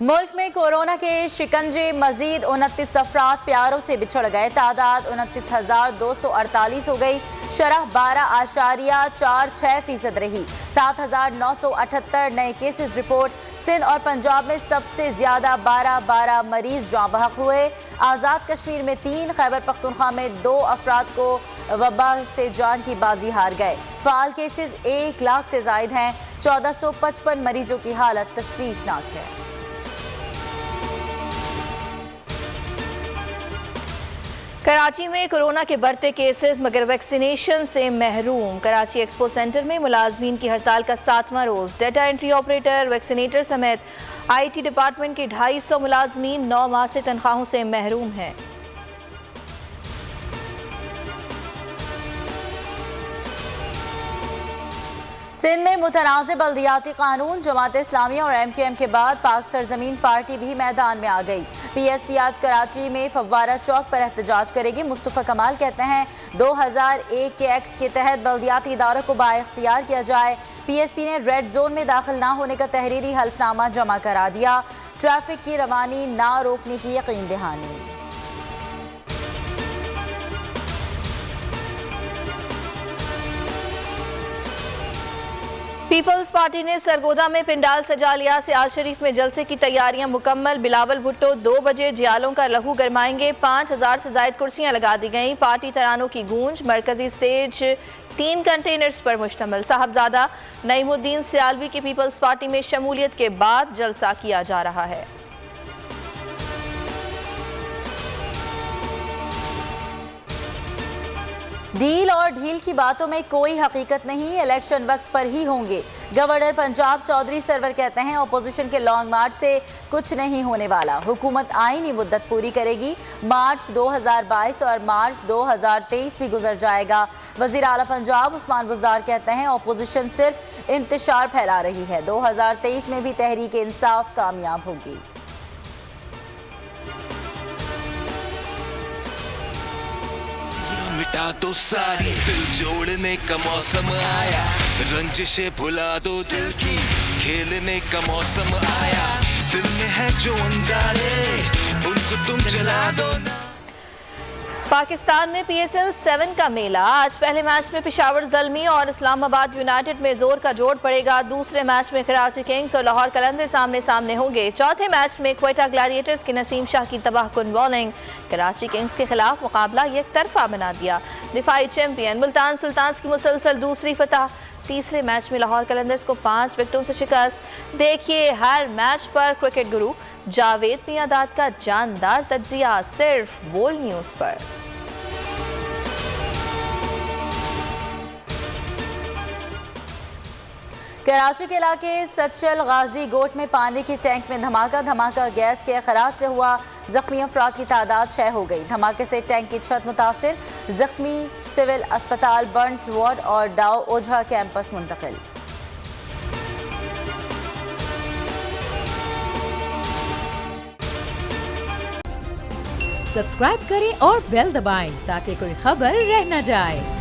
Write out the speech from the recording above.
मुल्क में कोरोना के शिकंजे मजीद 29 अफराद प्यारों से बिछड़ गए। तादाद 29,248 हो गई। शरह 12.46% रही। 7,978 नए केसेस रिपोर्ट। सिंध और पंजाब में सबसे ज्यादा 12 मरीज जाँ बहक हुए। आज़ाद कश्मीर में 3, खैबर पख्तूनख्वा में 2 अफराद को वबा से जान की बाजी हार गए। फाल केसेस 1 लाख से जायद हैं। 1455 मरीजों की हालत तशवीशनाक है। कराची में कोरोना के बढ़ते केसेस मगर वैक्सीनेशन से महरूम। कराची एक्सपो सेंटर में मुलाजमीन की हड़ताल का 7वां रोज। डेटा एंट्री ऑपरेटर, वैक्सीनेटर समेत IT डिपार्टमेंट के 250 मुलाजमीन 9 माह से तनख्वाहों से महरूम हैं। सिंध में मुतनाज़ बल्दियाती कानून। जमात इस्लामिया और MQM के बाद पाक सरजमीन पार्टी भी मैदान में आ गई। PSP आज कराची में फव्वारा चौक पर एहतजाज करेगी। मुस्तफ़ा कमाल कहते हैं 2001 के एक्ट के तहत बल्दियाती इदारों को बाइख्तियार किया जाए। PSP ने रेड जोन में दाखिल ना होने का तहरीरी हल्फनामा जमा करा दिया। ट्रैफिक की रवानी ना रोकने की यकीन दहानी। पीपल्स पार्टी ने सरगोदा में पिंडाल सजा लिया। सियाल शरीफ में जलसे की तैयारियां मुकम्मल। बिलावल भुट्टो 2 बजे जियालों का लहू गरमाएंगे। 5000 से जायद कुर्सियां लगा दी गईं। पार्टी तरानों की गूंज। मरकजी स्टेज 3 कंटेनर्स पर मुश्तमिल। साहबजादा नईमुद्दीन सियालवी की पीपल्स पार्टी में शमूलियत के बाद जलसा किया जा रहा है। डील और ढील की बातों में कोई हकीकत नहीं। इलेक्शन वक्त पर ही होंगे। गवर्नर पंजाब चौधरी सरवर कहते हैं अपोजिशन के लॉन्ग मार्च से कुछ नहीं होने वाला। हुकूमत आईनी मुद्दत पूरी करेगी। मार्च 2022 और मार्च 2023 भी गुजर जाएगा। वजीर आला पंजाब उस्मान बुज़दार कहते हैं अपोजिशन सिर्फ इंतशार फैला रही है। 2023 में भी तहरीक इंसाफ कामयाब होगी। मिटा दो सारी दिल जोड़ने का मौसम आया। रंजिशें भुला दो दिल की, खेलने का मौसम आया। दिल में है जो अंगारे उनको तुम जला दो ना। पाकिस्तान में PSL 7 का मेला। आज पहले मैच में पेशावर ज़ल्मी और इस्लामाबाद यूनाइटेड में जोर का जोड़ पड़ेगा। दूसरे मैच में कराची किंग्स और लाहौर कलंदर्स आमने सामने होंगे। चौथे मैच में क्वेटा ग्लैडिएटर्स के नसीम शाह की तबाहकुन बॉलिंग कराची किंग्स के खिलाफ मुकाबला एक तरफा बना दिया। दिफाई चैंपियन मुल्तान सुल्तान्स की मुसलसल दूसरी फतह। तीसरे मैच में लाहौर कलंदर्स को 5 विकेटों से शिकस्त। देखिए हर मैच पर क्रिकेट गुरु जावेद मियांदाद का जानदार तज्जिया सिर्फ बोल न्यूज़ पर। कराची के इलाके सचल गाजी गोट में पानी की टैंक में धमाका गैस के अखराज से हुआ। जख्मी अफराद की तादाद 6 हो गई। धमाके से टैंक की छत मुतासिर। जख्मी सिविल अस्पताल बर्न्स वार्ड और डाउ ओझा कैंपस मुंतकिल। सब्सक्राइब करें और बेल दबाएं ताकि कोई खबर रह न जाए।